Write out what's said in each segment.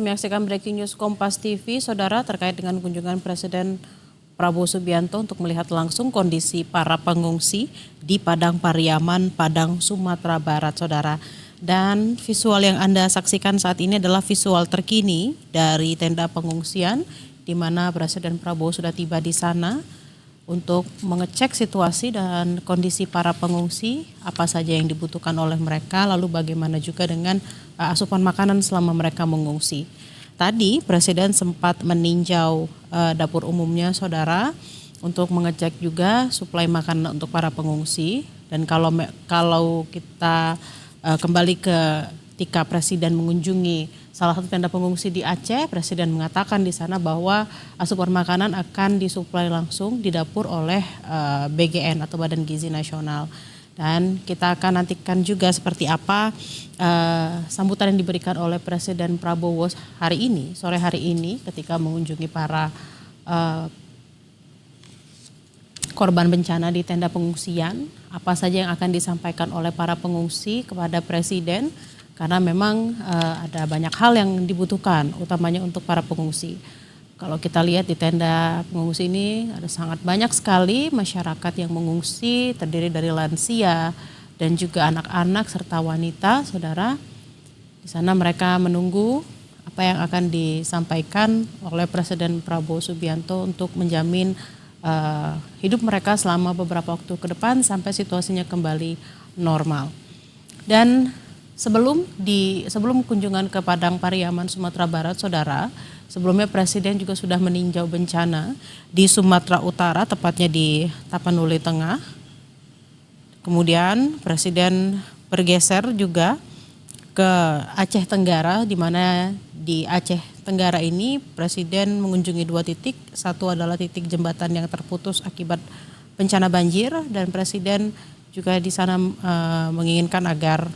menyaksikan Breaking News Kompas TV, Saudara, terkait dengan kunjungan Presiden Prabowo Subianto untuk melihat langsung kondisi para pengungsi di Padang Pariaman, Padang, Sumatera Barat, Saudara. Dan visual yang Anda saksikan saat ini adalah visual terkini dari tenda pengungsian, di mana Presiden Prabowo sudah tiba di sana untuk mengecek situasi dan kondisi para pengungsi, apa saja yang dibutuhkan oleh mereka, lalu bagaimana juga dengan asupan makanan selama mereka mengungsi. Tadi Presiden sempat meninjau dapur umumnya, Saudara, untuk mengecek juga suplai makanan untuk para pengungsi. Dan kalau kita kembali ketika Presiden mengunjungi salah satu tenda pengungsi di Aceh, Presiden mengatakan di sana bahwa asupan makanan akan disuplai langsung di dapur oleh BGN atau Badan Gizi Nasional. Dan kita akan nantikan juga seperti apa sambutan yang diberikan oleh Presiden Prabowo hari ini, sore hari ini, ketika mengunjungi para korban bencana di tenda pengungsian. Apa saja yang akan disampaikan oleh para pengungsi kepada Presiden, karena memang ada banyak hal yang dibutuhkan, utamanya untuk para pengungsi. Kalau kita lihat di tenda pengungsi ini ada sangat banyak sekali masyarakat yang mengungsi, terdiri dari lansia dan juga anak-anak serta wanita, Saudara. Di sana mereka menunggu apa yang akan disampaikan oleh Presiden Prabowo Subianto untuk menjamin hidup mereka selama beberapa waktu ke depan sampai situasinya kembali normal. Dan sebelum kunjungan ke Padang Pariaman, Sumatera Barat, Saudara, sebelumnya Presiden juga sudah meninjau bencana di Sumatera Utara, tepatnya di Tapanuli Tengah. Kemudian Presiden bergeser juga ke Aceh Tenggara, di mana di Aceh Tenggara ini Presiden mengunjungi 2 titik. Satu adalah titik jembatan yang terputus akibat bencana banjir, dan Presiden juga di sana menginginkan agar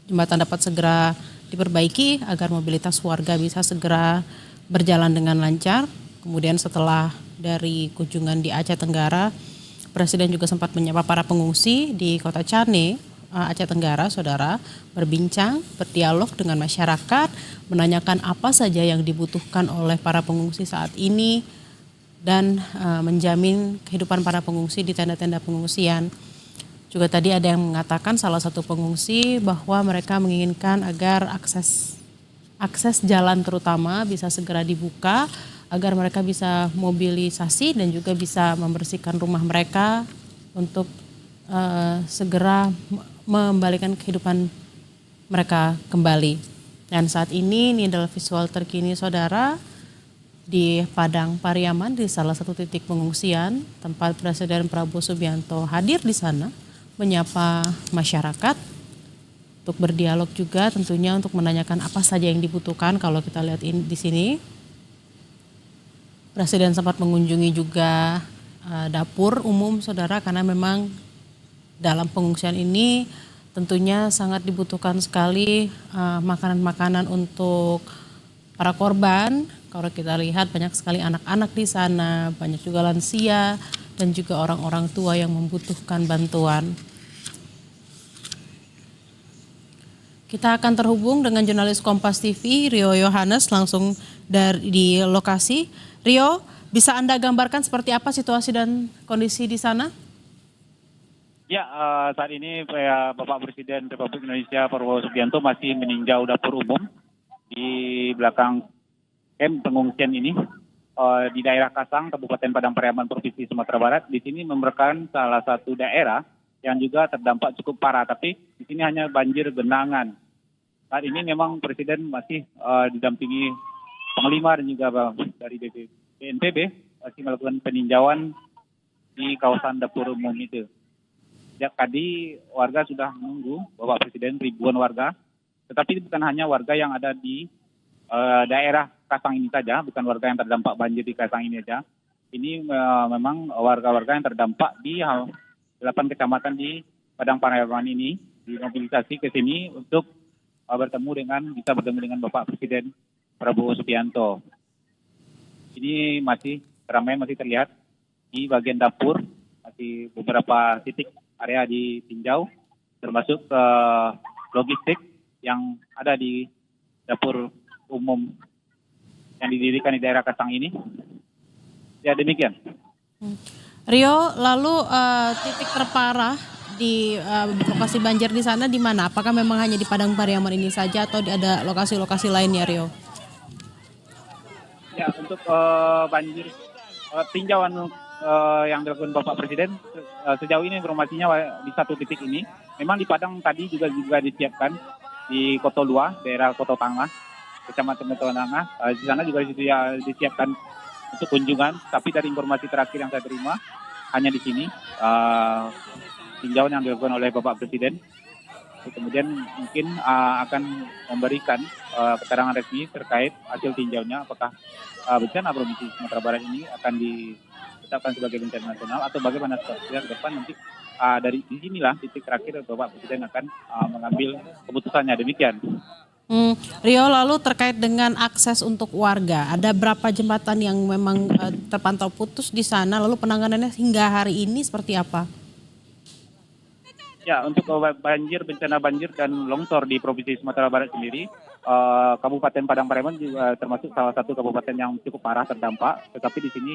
jembatan dapat segera diperbaiki agar mobilitas warga bisa segera berjalan dengan lancar. Kemudian setelah dari kunjungan di Aceh Tenggara, Presiden juga sempat menyapa para pengungsi di Kota Cane, Aceh Tenggara, Saudara, berbincang, berdialog dengan masyarakat, menanyakan apa saja yang dibutuhkan oleh para pengungsi saat ini, dan menjamin kehidupan para pengungsi di tenda-tenda pengungsian. Juga tadi ada yang mengatakan, salah satu pengungsi, bahwa mereka menginginkan agar akses jalan terutama bisa segera dibuka, agar mereka bisa mobilisasi dan juga bisa membersihkan rumah mereka untuk segera membalikan kehidupan mereka kembali. Dan saat ini adalah visual terkini, Saudara, di Padang Pariaman, di salah satu titik pengungsian, tempat Presiden Prabowo Subianto hadir di sana, menyapa masyarakat, untuk berdialog juga tentunya untuk menanyakan apa saja yang dibutuhkan. Kalau kita lihat di sini, Presiden sempat mengunjungi juga dapur umum, Saudara, karena memang dalam pengungsian ini tentunya sangat dibutuhkan sekali makanan-makanan untuk para korban. Kalau kita lihat banyak sekali anak-anak di sana, banyak juga lansia dan juga orang-orang tua yang membutuhkan bantuan. Kita akan terhubung dengan jurnalis Kompas TV, Rio Yohanes, langsung di lokasi. Rio, bisa Anda gambarkan seperti apa situasi dan kondisi di sana? Ya, saat ini Bapak Presiden Republik Indonesia Prabowo Subianto masih meninjau dapur umum di belakang camp pengungsian ini di daerah Kasang, Kabupaten Padang Pariaman, Provinsi Sumatera Barat. Di sini merupakan salah satu daerah yang juga terdampak cukup parah, tapi di sini hanya banjir genangan. Saat ini memang Presiden masih didampingi Panglima dan juga dari BNPB masih melakukan peninjauan di kawasan dapur umum itu. Sejak tadi warga sudah menunggu Bapak Presiden, ribuan warga, tetapi bukan hanya warga yang ada di daerah Kasang ini saja, bukan warga yang terdampak banjir di Kasang ini saja. Ini memang warga-warga yang terdampak di 8 kecamatan di Padang Pariaman ini dimobilisasi ke sini untuk bisa bertemu dengan Bapak Presiden Prabowo Subianto. Ini ramai masih terlihat di bagian dapur, masih beberapa titik area ditinjau, termasuk logistik yang ada di dapur umum yang didirikan di daerah Kasang ini. Ya demikian. Rio, lalu titik terparah di lokasi banjir di sana di mana? Apakah memang hanya di Padang Pariaman ini saja atau ada lokasi-lokasi lainnya, Rio? Ya untuk banjir tinjauan yang dilakukan Bapak Presiden sejauh ini informasinya di satu titik ini. Memang di Padang tadi juga disiapkan di Koto Lua, daerah Koto Tangah, Kecamatan Koto Tangah. Di sana juga disiapkan untuk kunjungan. Tapi dari informasi terakhir yang saya terima hanya di sini tinjauan yang dilakukan oleh Bapak Presiden. Kemudian mungkin akan memberikan keterangan resmi terkait hasil tinjaunya apakah bencana Provinsi Sumatera Barat ini akan ditetapkan sebagai bencana nasional atau bagaimana ke depan nanti dari di sinilah titik terakhir Bapak Presiden akan mengambil keputusannya. Demikian. Rio, lalu terkait dengan akses untuk warga, ada berapa jembatan yang memang terpantau putus di sana, lalu penanganannya hingga hari ini seperti apa? Ya, untuk bencana banjir dan longsor di Provinsi Sumatera Barat sendiri, Kabupaten Padang Pariaman juga termasuk salah satu kabupaten yang cukup parah terdampak. Tetapi di sini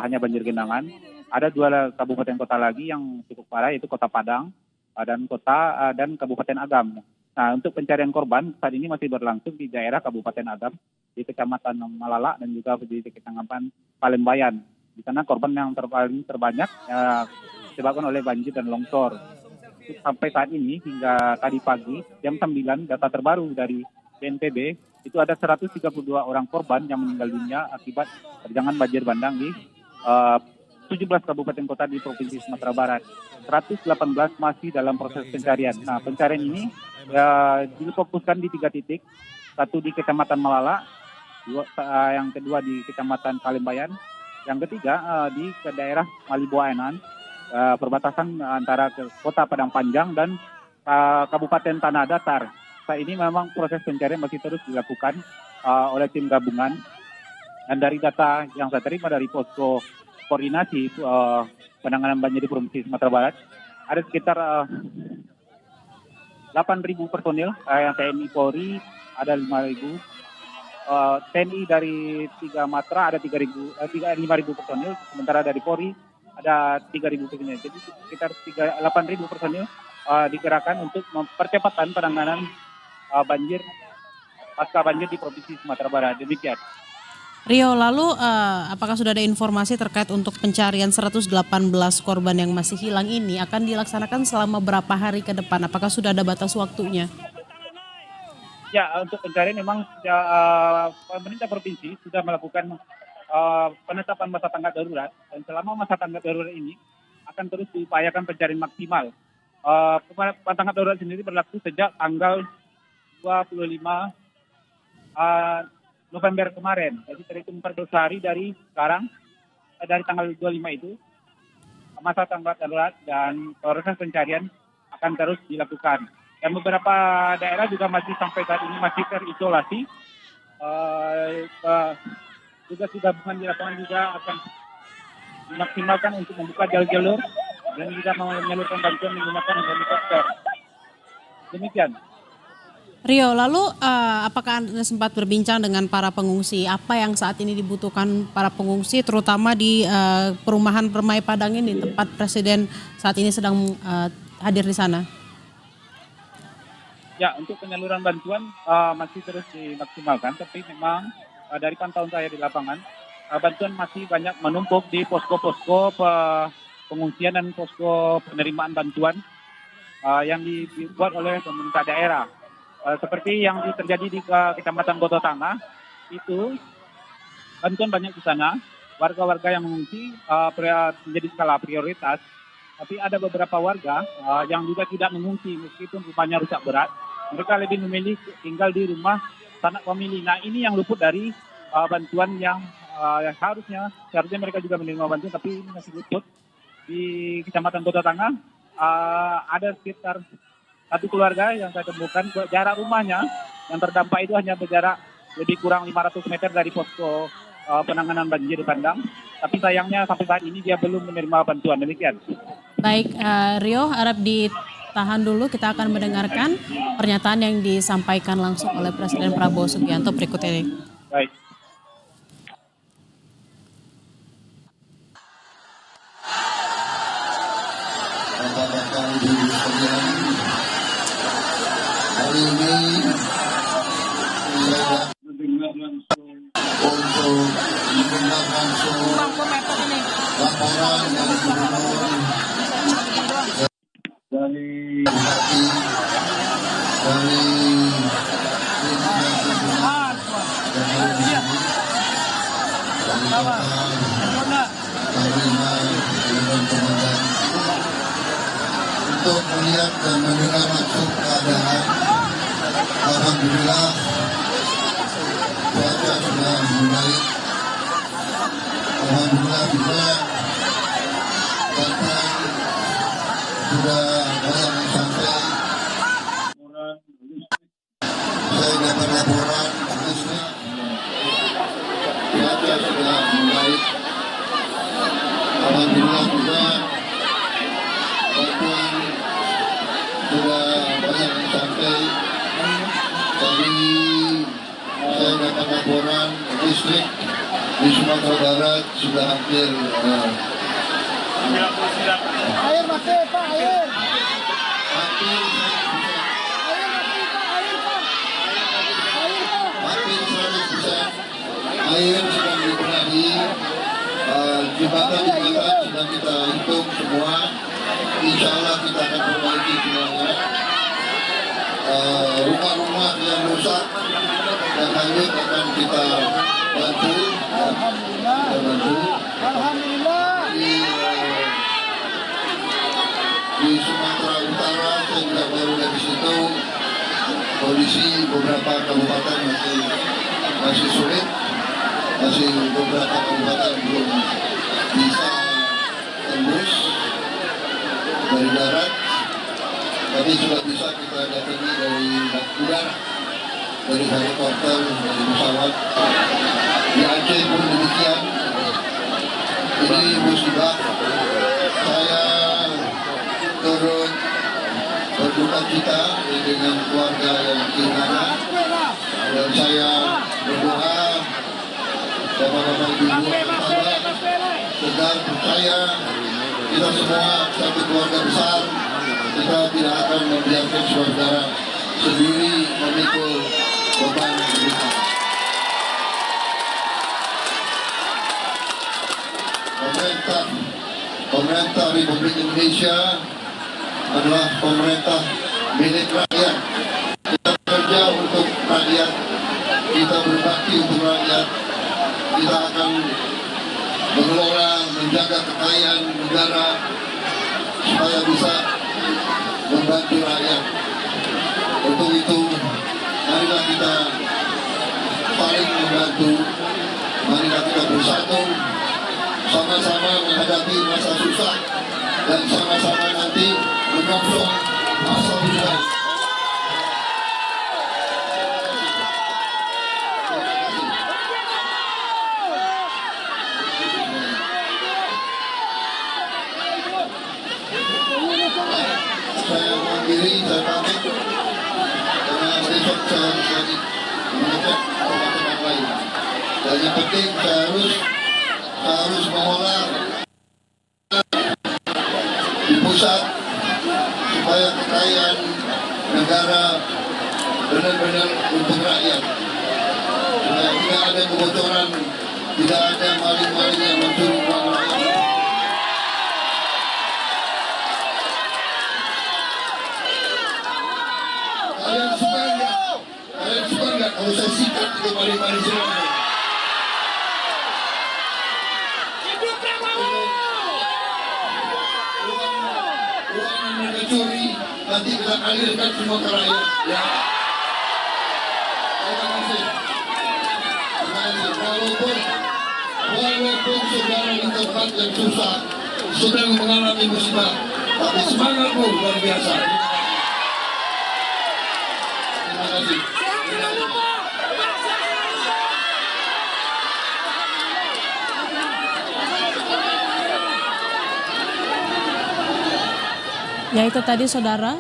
hanya banjir genangan. Ada 2 kabupaten kota lagi yang cukup parah, yaitu Kota Padang dan Kabupaten Agam. Nah, untuk pencarian korban saat ini masih berlangsung di daerah Kabupaten Agam, di Kecamatan Malala dan juga di Kecamatan Palembayan. Di sana korban yang paling terbanyak disebabkan oleh banjir dan longsor. Sampai saat ini hingga tadi pagi jam 9 data terbaru dari BNPB itu ada 132 orang korban yang meninggal dunia akibat terjangan banjir bandang di 17 kabupaten kota di Provinsi Sumatera Barat. 118 masih dalam proses pencarian. Nah, pencarian ini difokuskan di 3 titik. Satu di Kecamatan Malala, yang kedua di Kecamatan Palembayan, yang ketiga di daerah Malibuaenan, perbatasan antara Kota Padang Panjang dan Kabupaten Tanah Datar. Saat ini memang proses pencarian masih terus dilakukan oleh tim gabungan. Dan dari data yang saya terima dari posko koordinasi penanganan banjir di Provinsi Sumatera Barat, ada sekitar 8.000 personil yang TNI Polri, ada 5.000. TNI dari 3 Matra ada 5.000 personil, sementara dari Polri ada 3.000 personil. Jadi sekitar 8.000 personil dikerahkan untuk mempercepatan penanganan pasca banjir di Provinsi Sumatera Barat. Demikian. Rio, lalu apakah sudah ada informasi terkait untuk pencarian 118 korban yang masih hilang ini akan dilaksanakan selama berapa hari ke depan? Apakah sudah ada batas waktunya? Ya, untuk pencarian memang pemerintah provinsi sudah melakukan penetapan masa tanggap darurat, dan selama masa tanggap darurat ini akan terus diupayakan pencarian maksimal. Tanggap darurat sendiri berlaku sejak tanggal 25 November kemarin. Jadi terhitung 14 hari dari sekarang, dari tanggal 25 itu, masa tanggap darurat dan proses pencarian akan terus dilakukan. Dan beberapa daerah juga masih sampai saat ini masih terisolasi. Tugas gabungan di lapangan juga akan dimaksimalkan untuk membuka jalur-jalur dan juga menyalurkan bantuan menggunakan helikopter. Demikian. Rio, lalu apakah Anda sempat berbincang dengan para pengungsi? Apa yang saat ini dibutuhkan para pengungsi, terutama di perumahan Permai Padang ini, tempat Presiden saat ini sedang hadir di sana? Ya, untuk penyaluran bantuan masih terus dimaksimalkan, tapi memang dari pantauan saya di lapangan, bantuan masih banyak menumpuk di posko-posko pengungsian dan posko penerimaan bantuan yang dibuat oleh pemerintah daerah. Seperti yang terjadi di Kecamatan Koto Tangah, itu bantuan banyak di sana. Warga-warga yang mengungsi menjadi skala prioritas, tapi ada beberapa warga yang juga tidak mengungsi meskipun rumahnya rusak berat. Mereka lebih memilih tinggal di rumah sanak famili. Nah, ini yang luput dari bantuan yang seharusnya mereka juga menerima bantuan, tapi ini masih luput. Di Kecamatan Koto Tangah ada sekitar 1 keluarga yang saya temukan, jarak rumahnya yang terdampak itu hanya berjarak lebih kurang 500 meter dari posko penanganan banjir di Padang. Tapi sayangnya sampai saat ini dia belum menerima bantuan. Demikian. Baik, Rio, harap tahan dulu, kita akan mendengarkan pernyataan yang disampaikan langsung oleh Presiden Prabowo Subianto berikut ini. Baik. Bapak-bapak ibu sekalian, hari ini saya mendengar langsung laporan dari gubernur dari Bupati dari untuk melihat dan mendengar langsung keadaan. Alhamdulillah cuaca sudah membaik. Alhamdulillah juga bantuan sudah banyak yang sampai. Saya dapat laporan listrik cuaca sudah membaik. Alhamdulillah juga bantuan sudah banyak yang sampai. Tadi saya dapat laporan listrik di Sumatera Barat sudah hampir Air mati Pak, air. hampir hampir 100%. Air sedang dibenahi, jembatan sedang kita hitung semua. Insya Allah kita akan perbaiki semuanya. Rumah-rumah yang rusak dan hanyut akan kita bantu. Alhamdulillah. Di Sumatera Utara saya juga baru dari situ, kondisi beberapa kabupaten masih sulit, masih beberapa kabupaten belum bisa tembus dari darat, tapi sudah bisa kita datangi dari udara, dari helikopter, dari pesawat. Di Aceh pun demikian. Ini musibah. Saya turut berduka cita dengan keluarga yang kehilangan, dan saya berdoa bapak-bapak ibu tegar percaya kita semua satu keluarga besar, kita tidak akan membiarkan saudara sendiri memikul beban berita. Pemerintah Republik Indonesia adalah pemerintah milik rakyat. Kita bekerja untuk rakyat, kita berbakti untuk rakyat, kita akan mengelola, menjaga kekayaan negara supaya bisa membantu rakyat. Untuk itu, marilah kita saling membantu, marilah kita bersatu, sama-sama menghadapi masa susah dan sama-sama nanti menyongsong masa lebih baik. Saya mengakhiri, saya pamit karena besok saya harus lagi mengecek teman-teman lain. Dan yang penting saya harus mengolah di pusat supaya kekayaan negara benar-benar untuk rakyat, supaya tidak ada kebocoran, tidak ada maling-maling yang mencuri uang rakyat. Kalian suka nggak kalau saya sikat itu maling-maling semua? Curi, nanti kita alirkan semua ke rakyat. Ya. Terima kasih. Walaupun saudara di tempat yang susah sedang mengalami musibah, tapi semangatmu luar biasa. Terima kasih. Ya itu tadi saudara,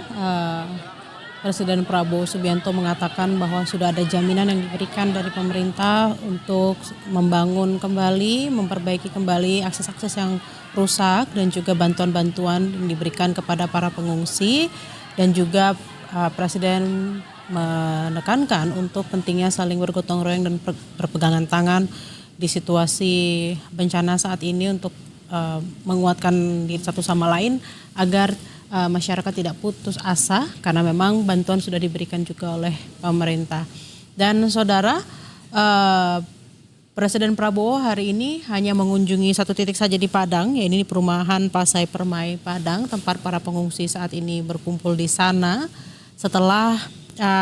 Presiden Prabowo Subianto mengatakan bahwa sudah ada jaminan yang diberikan dari pemerintah untuk membangun kembali, memperbaiki kembali akses-akses yang rusak dan juga bantuan-bantuan yang diberikan kepada para pengungsi, dan juga Presiden menekankan untuk pentingnya saling bergotong royong dan berpegangan tangan di situasi bencana saat ini untuk menguatkan diri satu sama lain agar masyarakat tidak putus asa karena memang bantuan sudah diberikan juga oleh pemerintah. Dan saudara, Presiden Prabowo hari ini hanya mengunjungi satu titik saja di Padang, yaitu di perumahan Pasai Permai Padang, tempat para pengungsi saat ini berkumpul di sana. Setelah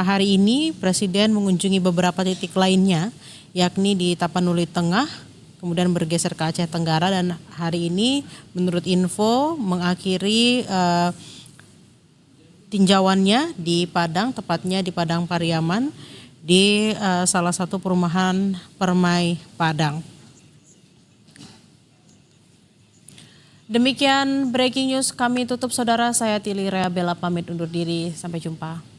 hari ini Presiden mengunjungi beberapa titik lainnya, yakni di Tapanuli Tengah, kemudian bergeser ke Aceh Tenggara, dan hari ini menurut info mengakhiri tinjauannya di Padang, tepatnya di Padang Pariaman, di salah satu perumahan Permai Padang. Demikian breaking news kami tutup saudara, saya Tili Rea Bella pamit undur diri, sampai jumpa.